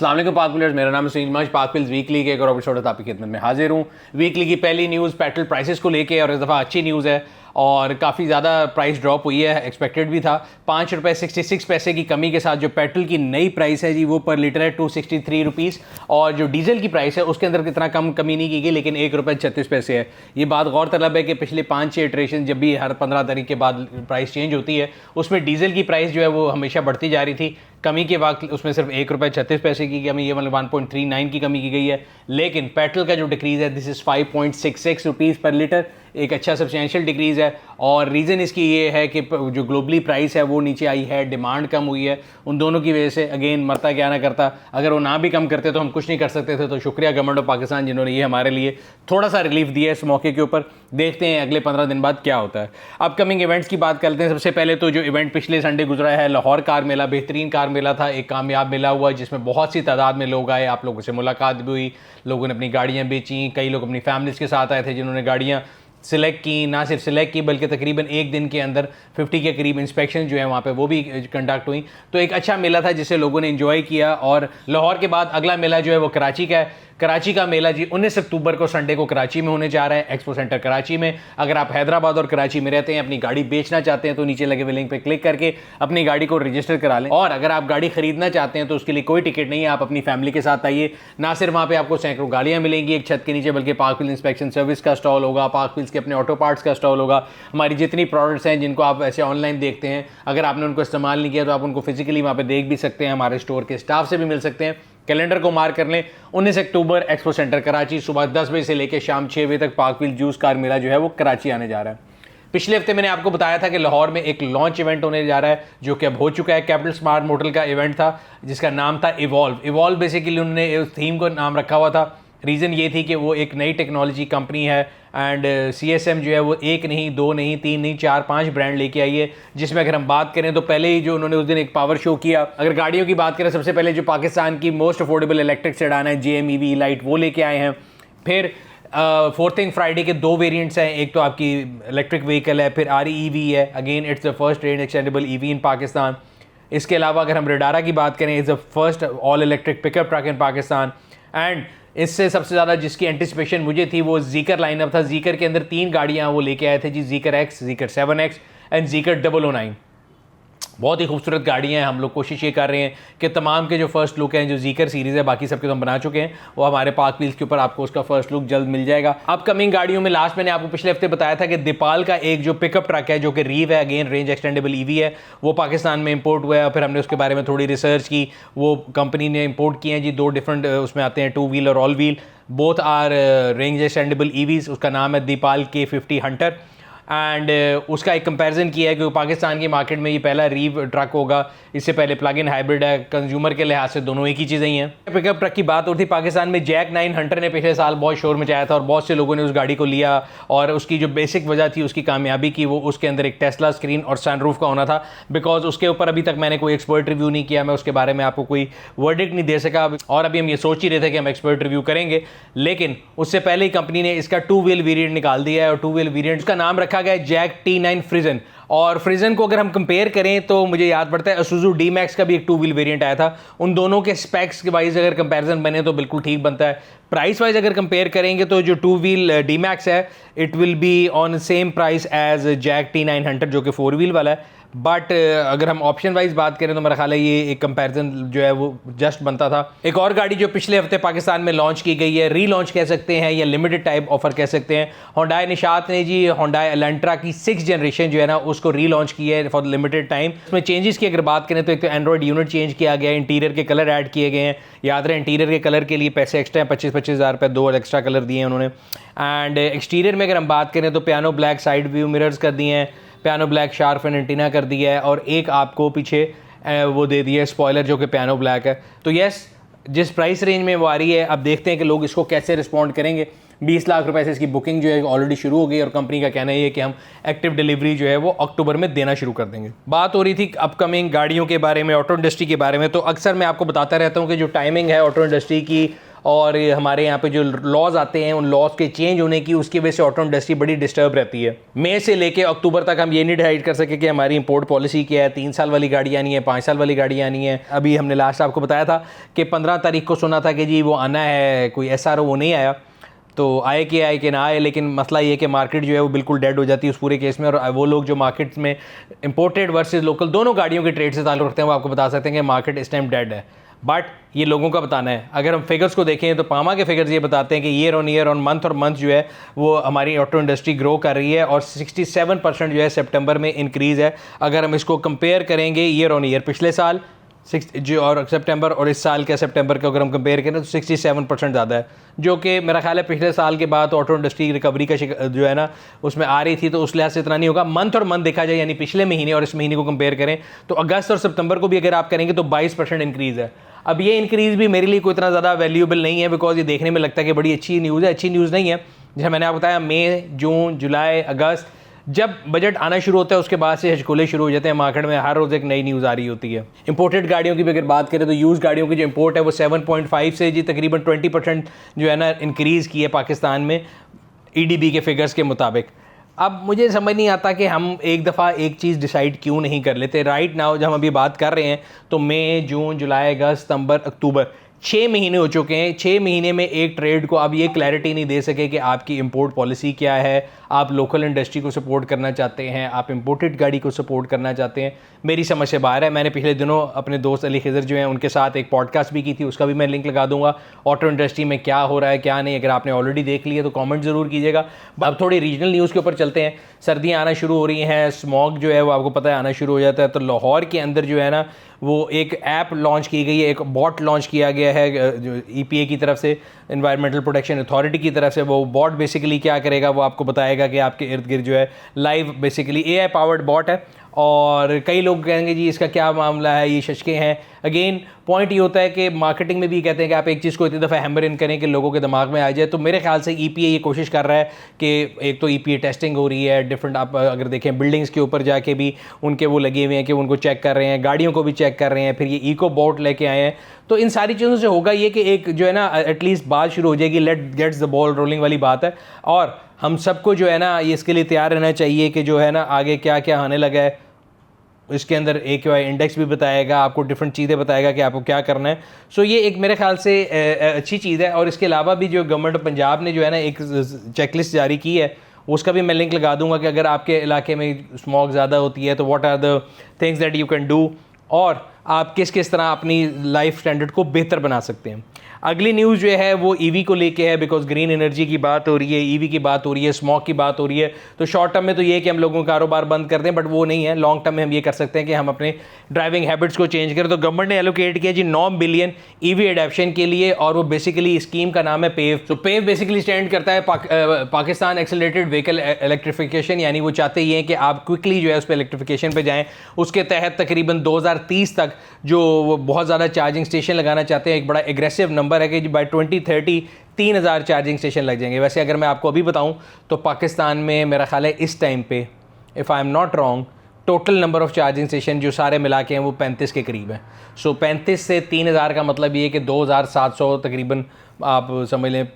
अस्सलाम वालेकुम पाक व्यूअर्स, मेरा नाम है सुनील मंच। पाक व्हील्स वीकली के एक और एपिसोड आपकी खिदमत में हाजिर हूँ। वीकली की पहली न्यूज़ पेट्रोल प्राइसेस को लेके, और इस दफ़ा अच्छी न्यूज़ है और काफ़ी ज़्यादा प्राइस ड्रॉप हुई है, एक्सपेक्टेड भी था। 5 रुपये 66 पैसे की कमी के साथ जो पेट्रोल की नई प्राइस है जी वो पर लीटर है 263 रुपीज़, और जो डीजल की प्राइस है उसके अंदर कितना कमी नहीं की गई, लेकिन 1 रुपये 36 पैसे है। ये बात गौरतलब है कि पिछले 5-6 इटरेशन जब भी हर 15 तारीख के बाद प्राइस चेंज होती है उसमें डीजल की प्राइस जो है वो हमेशा बढ़ती जा रही थी। कमी के वक्त उसमें सिर्फ 1 रुपये 36 पैसे की कमी, ये मतलब 1.39 की कमी की गई है। लेकिन पेट्रोल का जो डिक्रीज़ है दिस इज़ 5.66 रुपीज़ पर लीटर, एक अच्छा सब्सटेंशियल डिक्रीज़ है। और रीज़न इसकी ये है कि जो ग्लोबली प्राइस है वो नीचे आई है, डिमांड कम हुई है। उन दोनों की वजह से अगेन मरता क्या ना करता, अगर वो ना भी कम करते तो हम कुछ नहीं कर सकते थे। तो शुक्रिया गवर्नमेंट ऑफ पाकिस्तान जिन्होंने ये हमारे लिए थोड़ा सा रिलीफ दिया है इस मौके के ऊपर। देखते हैं अगले 15 दिन बाद क्या होता है। अपकमिंग इवेंट्स की बात करते हैं। सबसे पहले तो जो इवेंट पिछले संडे गुजरा है, लाहौर कार मेला, बेहतरीन कार मेला था, एक कामयाब मेला हुआ जिसमें बहुत सी तादाद में लोग आए। आप लोगों से मुलाकात भी हुई, लोगों ने अपनी गाड़ियाँ बेची, कई लोग अपनी फैमिलीज़ के साथ आए थे जिन्होंने गाड़ियाँ सिलेक्ट की। ना सिर्फ सिलेक्ट की बल्कि तकरीबन एक दिन के अंदर 50 के करीब इंस्पेक्शन जो है वहाँ पे वो भी कंडक्ट हुई। तो एक अच्छा मेला था जिसे लोगों ने एंजॉय किया। और लाहौर के बाद अगला मेला जो है वो कराची का है। कराची का मेला जी 19 अक्टूबर को संडे को कराची में होने जा रहा है, एक्सपो सेंटर कराची में। अगर आप हैदराबाद और कराची में रहते हैं, अपनी गाड़ी बेचना चाहते हैं तो नीचे लगे हुए लिंक पे क्लिक करके अपनी गाड़ी को रजिस्टर करा लें। और अगर आप गाड़ी खरीदना चाहते हैं तो उसके लिए कोई टिकट नहीं है, आप अपनी फैमिली के साथ आइए। ना सिर्फ वहाँ पे आपको सैकड़ों गाड़ियाँ मिलेंगी एक छत के नीचे, बल्कि पार्क व्हील इंस्पेक्शन सर्विस का स्टॉल होगा, पार्क व्हील्स के अपने ऑटो पार्ट्स का स्टॉल होगा। हमारी जितनी प्रोडक्ट्स हैं जिनको आप ऐसे ऑनलाइन देखते हैं, अगर आपने उनको इस्तेमाल नहीं किया तो आप उनको फिजिकली वहाँ पर देख भी सकते हैं। हमारे स्टोर के स्टाफ से भी मिल सकते हैं। कैलेंडर को मार्क कर लें, 19 अक्टूबर एक्सपो सेंटर कराची, सुबह 10 बजे से लेकर शाम 6 बजे तक पार्क व्हील जूस कार मेला जो है वो कराची आने जा रहा है। पिछले हफ्ते मैंने आपको बताया था कि लाहौर में एक लॉन्च इवेंट होने जा रहा है जो कि अब हो चुका है। कैपिटल स्मार्ट मोटल का इवेंट था जिसका नाम था इवॉल्व बेसिकली उन्होंने उस थीम को नाम रखा हुआ था। रीज़न ये थी कि वो एक नई टेक्नोलॉजी कंपनी है एंड CSM जो है वो 1 नहीं 2 नहीं 3 नहीं 4-5 ब्रांड लेके आई है। जिसमें अगर हम बात करें तो पहले ही जो उन्होंने उस दिन एक पावर शो किया। अगर गाड़ियों की बात करें, सबसे पहले जो पाकिस्तान की मोस्ट अफोर्डेबल इलेक्ट्रिक सेडान है JM EV लाइट, वो लेके आए हैं। फिर फोर्थिंग फ्राइडे के 2 वेरिएंट्स हैं, एक तो आपकी इलेक्ट्रिक व्हीकल है, फिर RE-EV है, again it's the first range extendable EV इन पाकिस्तान। इसके अलावा अगर हम रेडारा की बात करें, is the first all electric pickup truck in Pakistan. And इससे सबसे ज़्यादा जिसकी एंटिसिपेशन मुझे थी वो ज़ीकर लाइनअप था। ज़ीकर के अंदर 3 गाड़ियाँ वो लेके आए थे जी, ज़ीकर X, ज़ीकर 7X एंड ज़ीकर 009। बहुत ही खूबसूरत गाड़ियाँ हैं। हम लोग कोशिश ये कर रहे हैं कि तमाम के जो फर्स्ट लुक हैं, जो ज़ीकर सीरीज़ है, बाकी सबके तो हम बना चुके हैं, वो हमारे पार्क व्हील्स के ऊपर आपको उसका फर्स्ट लुक जल्द मिल जाएगा। अपकमिंग गाड़ियों में लास्ट मैंने आपको पिछले हफ्ते बताया था कि दीपाल का एक जो पिकअप ट्रक है जो कि रीव है, अगेन रेंज एक्सटेंडेबल EV है, वो पाकिस्तान में इंपोर्ट हुआ है। और फिर हमने उसके बारे में थोड़ी रिसर्च की। वो कंपनी ने इंपोर्ट किए हैं जी 2 डिफरेंट उसमें आते हैं, 2 व्हील और all wheel, both are range extendable EVs। उसका नाम है दीपाल K50 हंटर। एंड उसका एक कंपैरिजन किया है कि पाकिस्तान की मार्केट में ये पहला रीव ट्रक होगा। इससे पहले प्लग इन हाइब्रिड है। कंज्यूमर के लिहाज से दोनों एक ही चीज़ें ही हैं। पिकअप ट्रक की बात होती, पाकिस्तान में जैक 9 हंटर ने पिछले साल बहुत शोर मचाया था और बहुत से लोगों ने उस गाड़ी को लिया। और उसकी जो बेसिक वजह थी उसकी कामयाबी की, वो उसके अंदर एक टेस्ला स्क्रीन और सनरूफ का होना था। बिकॉज उसके ऊपर अभी तक मैंने कोई एक्सपर्ट रिव्यू नहीं किया, मैं उसके बारे में आपको कोई वर्डिक्ट नहीं दे सका। और अभी हम ये सोच ही रहे थे कि हम एक्सपर्ट रिव्यू करेंगे, लेकिन उससे पहले ही कंपनी ने इसका 2 व्हील वेरिएंट निकाल दिया है। और 2 व्हील वेरिएंट का नाम रखा गया है जैक T9 फ्रिजन। और फ्रिजन को अगर हम कंपेयर करें तो मुझे याद पड़ता है Isuzu D-Max का भी एक 2 व्हील वेरिएंट आया था। उन दोनों के स्पेक्स के वाइज अगर कंपैरिजन बने तो बिल्कुल ठीक बनता है। प्राइस वाइज अगर कंपेयर करेंगे तो जो 2 व्हील D-Max है it will be on same price as JAC T9 hunter जो कि 4 व्हील वाला है। बट अगर हम ऑप्शन वाइज बात करें तो मेरा ख्याल है ये एक कंपैरिजन जो है वो जस्ट बनता था। एक और गाड़ी जो पिछले हफ्ते पाकिस्तान में लॉन्च की गई है, रीलॉन्च कह सकते हैं या लिमिटेड टाइप ऑफर कह सकते हैं, Hyundai निशात ने जी Hyundai एलेंट्रा की 6th जनरेशन जो है ना उसको रीलॉन्च की है फॉर लिमिटेड टाइम। इसमें चेंजेस की अगर बात करें तो एक तो एंड्रॉइड यूनिट चेंज किया गया है, इंटीरियर के कलर ऐड किए गए हैं। याद रहे इंटीरियर के कलर के लिए पैसे एक्स्ट्रा हैं, 25-25 हज़ार रुपये 2 एक्स्ट्रा कलर दिए हैं उन्होंने। एंड एक्सटीरियर में अगर हम बात करें तो piano black side view mirrors कर दिए हैं, piano black sharp and antenna कर दिया है, और एक आपको पीछे वो दे दिया है स्पॉइलर जो कि पियानो ब्लैक है। तो यस, जिस प्राइस रेंज में वो आ रही है, अब देखते हैं कि लोग इसको कैसे रिस्पॉन्ड करेंगे। 20 लाख रुपए से इसकी बुकिंग जो है ऑलरेडी शुरू हो गई और कंपनी का कहना ये है कि हम एक्टिव डिलीवरी जो है वो अक्टूबर में देना शुरू कर देंगे। बात हो रही थी अपकमिंग गाड़ियों के बारे में, ऑटो इंडस्ट्री के बारे में। तो अक्सर मैं आपको बताता रहता हूँ कि जो टाइमिंग है ऑटो इंडस्ट्री की और हमारे यहाँ पे जो लॉज आते हैं उन लॉज के चेंज होने की, उसकी वजह से ऑटो इंडस्ट्री बड़ी डिस्टर्ब रहती है। मई से लेके अक्टूबर तक हम ये नहीं डिसाइड कर सके कि हमारी इंपोर्ट पॉलिसी क्या है, 3 साल वाली गाड़ी आनी है, 5 साल वाली गाड़ी आनी है। अभी हमने लास्ट आपको बताया था कि 15 तारीख को सुना था कि जी वो आना है, कोई SRO, वो नहीं आया। तो आए कि ना आए, लेकिन मसला ये है कि मार्केट जो है वो बिल्कुल डेड हो जाती है उस पूरे केस में। और वो लोग जो मार्केट में इंपोर्टेड वर्सेस लोकल दोनों गाड़ियों के ट्रेड से ताल्लुक़ रखते हैं वो आपको बता सकते हैं कि मार्केट इस टाइम डेड है। बट ये लोगों का बताना है। अगर हम फिगर्स को देखें तो पामा के फिगर्स ये बताते हैं कि ईयर ऑन मंथ और मंथ जो है वो हमारी ऑटो इंडस्ट्री ग्रो कर रही है और 67% जो है सितंबर में इंक्रीज़ है। अगर हम इसको कंपेयर करेंगे ईयर ऑन ईयर पिछले साल जो और सितंबर और इस साल के सितंबर के अगर हम कंपेयर करें तो 67% ज़्यादा है, जो कि मेरा ख्याल है पिछले साल के बाद ऑटो इंडस्ट्री रिकवरी का जो है ना उसमें आ रही थी, तो उस लिहाज से इतना नहीं होगा। मंथ और मंथ देखा जाए यानी पिछले महीने और इस महीने को कंपेयर करें तो अगस्त और सितंबर को भी अगर आप करेंगे तो 22% इंक्रीज़ है। अब ये इंक्रीज़ भी मेरे लिए कोई इतना ज़्यादा वैल्यूएबल नहीं है, बिकॉज ये देखने में लगता है कि बड़ी अच्छी न्यूज़ है। अच्छी न्यूज़ नहीं है। जैसे मैंने आपको बताया मई, जून, जुलाई, अगस्त जब बजट आना शुरू होता है उसके बाद से हचकोले शुरू हो जाते हैं मार्केट में, हर रोज़ एक नई न्यूज़ आ रही होती है। इंपोर्टेड गाड़ियों की भी अगर बात करें तो यूज़ गाड़ियों की जो इंपोर्ट है वो 7.5 से जी तकरीबन 20% जो है ना इंक्रीज़ की है पाकिस्तान में EDB के फिगर्स के मुताबिक। अब मुझे समझ नहीं आता कि हम एक दफ़ा एक चीज़ डिसाइड क्यों नहीं कर लेते। राइट नाउ जब हम अभी बात कर रहे हैं तो मई, जून, जुलाई, अगस्त, सितंबर, अक्टूबर 6 महीने हो चुके हैं। 6 महीने में एक ट्रेड को आप ये क्लैरिटी नहीं दे सके कि आपकी इंपोर्ट पॉलिसी क्या है। आप लोकल इंडस्ट्री को सपोर्ट करना चाहते हैं, आप इंपोर्टेड गाड़ी को सपोर्ट करना चाहते हैं, मेरी समझ से बाहर है। मैंने पिछले दिनों अपने दोस्त अली खिज़र जो हैं उनके साथ एक पॉडकास्ट भी की थी, उसका भी मैं लिंक लगा दूंगा। ऑटो इंडस्ट्री में क्या हो रहा है क्या नहीं, अगर आपने ऑलरेडी देख लिया तो कॉमेंट ज़रूर कीजिएगा। अब थोड़ी रीजनल न्यूज़ के ऊपर चलते हैं। सर्दियाँ आना शुरू हो रही हैं, स्मॉग जो है वो आपको पता है आना शुरू हो जाता है। तो लाहौर के अंदर जो है ना वो एक ऐप लॉन्च की गई है, एक बॉट लॉन्च किया गया है जो EPA की तरफ से, एनवायरमेंटल प्रोटेक्शन अथॉरिटी की तरफ से। वो बॉट बेसिकली क्या करेगा, वो आपको बताएगा कि आपके इर्द गिर्द जो है live basically AI powered bot है। और कई लोग कहेंगे जी इसका क्या मामला है, ये शशके हैं। अगेन पॉइंट ये होता है कि मार्केटिंग में भी कहते हैं कि आप एक चीज़ को इतनी दफ़ा हैमर इन करें कि लोगों के दिमाग में आ जाए। तो मेरे ख्याल से EPA ये कोशिश कर रहा है कि एक तो EPA टेस्टिंग हो रही है डिफरेंट, आप अगर देखें बिल्डिंग्स के ऊपर जाके भी उनके वो लगे हुए हैं कि उनको चेक कर रहे हैं, गाड़ियों को भी चेक कर रहे हैं, फिर ये इको बोट लेके आए हैं। तो इन सारी चीज़ों से होगा ये कि एक जो है ना एटलीस्ट बात शुरू हो जाएगी, let gets the ball rolling वाली बात है। और हम सबको जो है ना ये इसके लिए तैयार रहना चाहिए कि जो है ना आगे क्या क्या आने लगा है। इसके अंदर AQI इंडेक्स भी बताएगा, आपको डिफरेंट चीज़ें बताएगा कि आपको क्या करना है। सो ये एक मेरे ख्याल से अच्छी चीज़ है। और इसके अलावा भी जो गवर्नमेंट ऑफ पंजाब ने जो है ना एक चेकलिस्ट जारी की है, उसका भी मैं लिंक लगा दूंगा कि अगर आपके इलाके में स्मॉग ज़्यादा होती है तो what are the things that you can do, और आप किस किस तरह अपनी लाइफ स्टैंडर्ड को बेहतर बना सकते हैं। अगली न्यूज़ जो है वो EV को लेके है, बिकॉज ग्रीन एनर्जी की बात हो रही है, EV की बात हो रही है, स्मॉग की बात हो रही है। तो शॉर्ट टर्म में तो ये है कि हम लोगों का कारोबार बंद कर दें, बट वो नहीं है। लॉन्ग टर्म में हम ये कर सकते हैं कि हम अपने ड्राइविंग हैबिट्स को चेंज करें। तो गवर्नमेंट ने एलोकेट किया जी 9 बिलियन EV एडेप्शन के लिए, और वो बेसिकली स्कीम का नाम है पेव। तो पेव बेसिकली स्टैंड करता है पाकिस्तान एक्सेलरेटेड व्हीकल इलेक्ट्रिफिकेशन, यानी वो चाहते ये हैं कि आप क्विकली जो है उस पर इलेक्ट्रिफिकेशन पे जाएँ। उसके तहत तकरीबन 2030 तक जो बहुत ज़्यादा चार्जिंग स्टेशन लगाना चाहते हैं। एक बड़ा एग्रेसिव नंबर है कि बाय 2030 3000 चार्जिंग स्टेशन लग जाएंगे। वैसे अगर मैं आपको अभी बताऊं तो पाकिस्तान में मेरा ख्याल है इस टाइम पे, if I am not wrong, total number of charging station जो सारे मिला के हैं वो 35 के करीब है। सो 35 से 3000 का मतलब ये कि 2700 तकरीबन आप समझ लें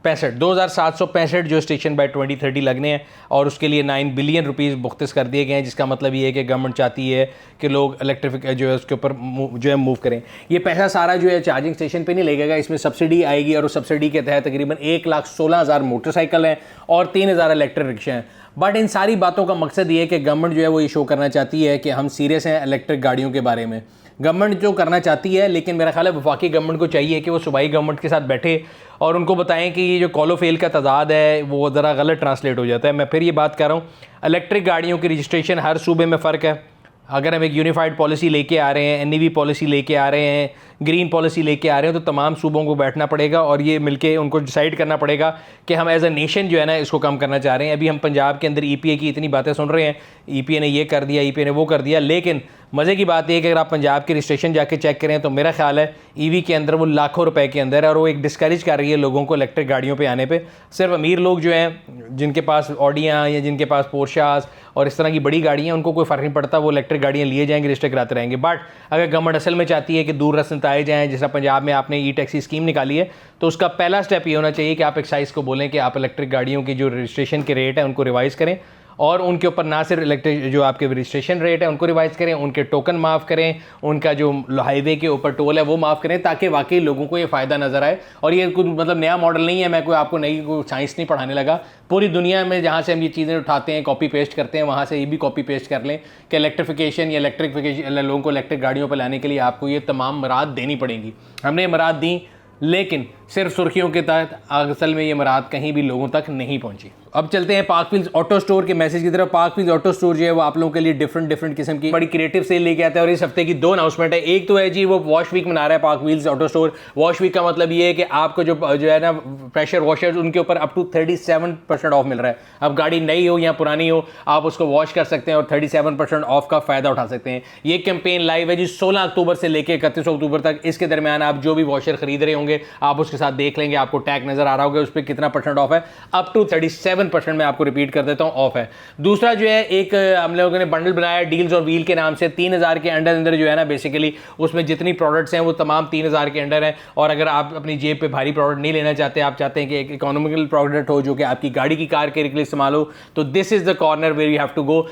2765 जो स्टेशन बाय 2030 लगने हैं। और उसके लिए 9 बिलियन रुपीज़ मुख्तस कर दिए गए हैं, जिसका मतलब ये है कि गवर्नमेंट चाहती है कि लोग इलेक्ट्रिफिक जो है उसके ऊपर जो है मूव करें। ये पैसा सारा जो है चार्जिंग स्टेशन पे नहीं लगेगा, इसमें सब्सिडी आएगी, और उस सब्सिडी के तहत तकरीबन 1,16,000 मोटरसाइकिल हैं और 3,000 इलेक्ट्रिक रिक्शा हैं। बट इन सारी बातों का मकसद ये है कि गवर्नमेंट जो है वो ये शो करना चाहती है कि हम सीरियस हैं इलेक्ट्रिक गाड़ियों के बारे में। गवर्नमेंट जो करना चाहती है, लेकिन मेरा ख्याल है वफाकी गवर्नमेंट को चाहिए कि वो सूबाई गवर्नमेंट के साथ बैठे और उनको बताएं कि ये जो कॉलो फेल का तादाद है वो ज़रा गलत ट्रांसलेट हो जाता है। मैं फिर ये बात कर रहा हूँ, इलेक्ट्रिक गाड़ियों की रजिस्ट्रेशन हर सूबे में फ़र्क है। अगर हम एक यूनिफाइड पॉलिसी लेके आ रहे हैं, NEV पॉलिसी लेके आ रहे हैं, ग्रीन पॉलिसी लेके आ रहे हैं, तो तमाम सूबों को बैठना पड़ेगा और ये मिलके उनको डिसाइड करना पड़ेगा कि हम एज अ नेशन जो है ना इसको कम करना चाह रहे हैं। अभी हम पंजाब के अंदर EPA की इतनी बातें सुन रहे हैं, EPA ने ये कर दिया, EPA ने वो कर दिया, लेकिन मज़े की बात यह कि अगर आप पंजाब के रजिस्ट्रेशन जाके चेक करें तो मेरा ख्याल है EV के अंदर वो लाखों रुपए के अंदर है, और वो एक डिस्करेज कर रही है लोगों को इलेक्ट्रिक गाड़ियों पे आने पे। सिर्फ अमीर लोग जो हैं जिनके पास ऑडियाँ या जिनके पास पोर्शास और इस तरह की बड़ी गाड़ियाँ, उनको कोई फ़र्क नहीं पड़ता, वो इलेक्ट्रिक गाड़ियाँ लिए जाएंगे, रजिस्टर कराते रहेंगे। बट अगर गवर्नमेंट असल में चाहती है कि दूर रस्ते आए जाएँ, जैसा पंजाब में आपने ई टैक्सी स्कीम निकाली है, तो उसका पहला स्टेप ये होना चाहिए कि आप एक्साइज को बोलें कि आप इलेक्ट्रिक गाड़ियों की जो रजिस्ट्रेशन के रेट है उनको रिवाइज़ करें, और उनके ऊपर ना सिर्फ इलेक्ट्रिक जो आपके रजिस्ट्रेशन रेट है उनको रिवाइज़ करें, उनके टोकन माफ़ करें, उनका जो हाईवे के ऊपर टोल है वो माफ़ करें, ताकि वाकई लोगों को ये फ़ायदा नज़र आए। और ये कुछ मतलब नया मॉडल नहीं है, मैं कोई आपको नई कोई साइंस नहीं पढ़ाने लगा। पूरी दुनिया में जहाँ से हम ये चीज़ें उठाते हैं, कॉपी पेस्ट करते हैं, वहाँ से ये भी कॉपी पेस्ट कर लें कि इलेक्ट्रिफिकेशन या इलेक्ट्रिफिकेशन लोगों को इलेक्ट्रिक गाड़ियों पर लाने के लिए आपको ये तमाम मराद देनी पड़ेंगी। हमने ये मराद दी, लेकिन सिर्फ सुर्खियों के तहत असल में ये मराद कहीं भी लोगों तक नहीं पहुंची। अब चलते हैं पार्कफील्ड ऑटो स्टोर के मैसेज की तरफ। पार्कफील्ड ऑटो स्टोर जो है वो आप लोगों के लिए डिफरेंट किस्म की बड़ी क्रिएटिव सेल लेके आता है, और इस हफ्ते की 2 अनाउंसमेंट है। एक तो है जी वो वॉश वीक मना रहा है पार्कफील्ड ऑटो स्टोर। वॉश वीक का मतलब ये है कि आपको जो है ना प्रेशर वॉशर्स, उनके ऊपर अप टू 37% ऑफ मिल रहा है। अब गाड़ी नई हो या पुरानी हो, आप उसको वॉश कर सकते हैं और 37% ऑफ का फायदा उठा सकते हैं। ये कैंपेन लाइव है जी 16 अक्टूबर से लेकर 31 अक्टूबर तक। इसके दरमियान आप जो भी वॉशर खरीद रहे होंगे आप उसके साथ देख लेंगे, आपको टैग नजर आ रहा होगा उस पर कितना % ऑफ है। अप टू 37% में आपको रिपीट कर देता हूं ऑफ है। दूसरा जो है एक हम लोगों ने बंडल बनाया डील्स और व्हील के नाम से। 3000 के अंदर जो है ना बेसिकली उसमें जितनी प्रोडक्ट्स हैं वो तमाम 3000 के अंडर हैं। और अगर आप अपनी जेब पे भारी प्रोडक्ट नहीं लेना चाहते, आप चाहते हैं कि एक इकोनॉमिकल प्रोडक्ट हो जो कि आपकी गाड़ी की कार के लिए इस्तेमाल हो, तो this is the corner where you have to go.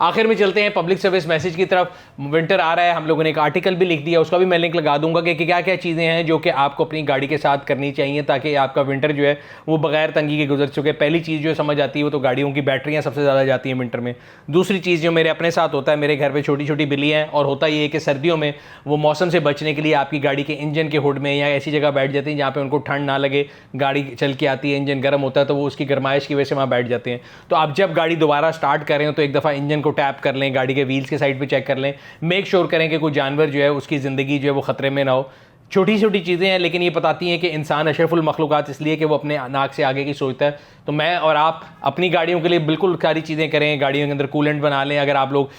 आखिर में चलते हैं पब्लिक सर्विस मैसेज की तरफ। विंटर आ रहा है, हम लोगों ने एक आर्टिकल भी लिख दिया, उसका भी मैं लिंक लगा दूंगा कि क्या क्या चीज़ें हैं जो कि आपको अपनी गाड़ी के साथ करनी चाहिए ताकि आपका विंटर जो है वो बगैर तंगी के गुजर चुके। पहली चीज़ जो समझ आती है वो तो गाड़ियों की बैटरियाँ सबसे ज़्यादा जाती हैं विंटर में। दूसरी चीज़ जो मेरे अपने साथ होता है, मेरे घर पर छोटी छोटी बिल्ली हैं, और होता ये है कि सर्दियों में वो मौसम से बचने के लिए आपकी गाड़ी के इंजन के हुड में या ऐसी जगह बैठ जाती हैं जहाँ पर उनको ठंड ना लगे। गाड़ी चल के आती है, इंजन गर्म होता है, तो वो उसकी गर्माइश की वजह से वहाँ बैठ जाते हैं। तो आप जब गाड़ी दोबारा स्टार्ट करें तो एक दफ़ा इंजन को टैप कर लें, गाड़ी के व्हील्स के साइड पे चेक कर लें, मेक श्योर करें कि कोई जानवर जो है उसकी ज़िंदगी जो है वो ख़तरे में ना हो। छोटी छोटी चीज़ें हैं, लेकिन ये बताती हैं कि इंसान अशरफुल मखलूक़ात इसलिए कि वो अपने नाक से आगे की सोचता है। तो मैं और आप अपनी गाड़ियों के लिए बिल्कुल सारी चीज़ें करें। गाड़ियों के अंदर कूलेंट बना लें। अगर आप लोग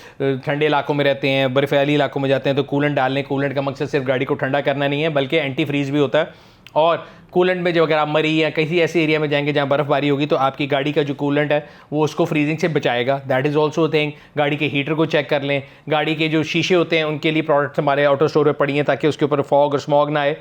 ठंडे इलाकों में रहते हैं, बर्फ़ वाली इलाकों में जाते हैं, तो कूलेंट डाल लें। कूलेंट का मकसद सिर्फ गाड़ी को ठंडा करना नहीं है, बल्कि एंटी फ्रीज भी होता है। और कूलेंट में जो अगर आप मरी या किसी ऐसे एरिया में जाएंगे जहाँ बर्फबारी होगी, तो आपकी गाड़ी का जो कूलेंट है वो उसको फ्रीजिंग से बचाएगा। That is also thing. गाड़ी के हीटर को चेक कर लें। गाड़ी के जो शीशे होते हैं उनके लिए प्रोडक्ट्स हमारे ऑटो स्टोर में पड़ी हैं ताकि उसके ऊपर फॉग और स्मॉग ना आए।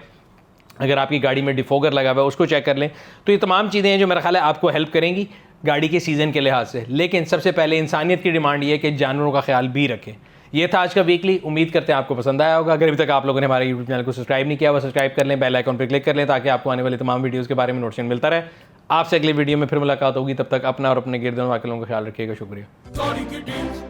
अगर आपकी गाड़ी में डिफोगर लगा हुआ है उसको चेक कर लें। तो ये तमाम चीज़ें हैं जो मेरा ख्याल है आपको हेल्प करेंगी गाड़ी के सीज़न के लिहाज से। लेकिन सबसे पहले इंसानियत की डिमांड ये है कि जानवरों का ख्याल भी रखें। ये था आज का वीकली। उम्मीद करते हैं आपको पसंद आया होगा। अगर अभी तक आप लोगों ने हमारे यूट्यूब चैनल को सब्सक्राइब नहीं किया हुआ, सब्सक्राइब कर लें, बेल आइकन पर क्लिक कर लें ताकि आपको आने वाले तमाम वीडियोज़ के बारे में नोटिफिकेशन मिलता रहे। आपसे अगली वीडियो में फिर मुलाकात होगी। तब तक अपना और अपने गिरद वाले लोगों का ख्याल रखिएगा। शुक्रिया।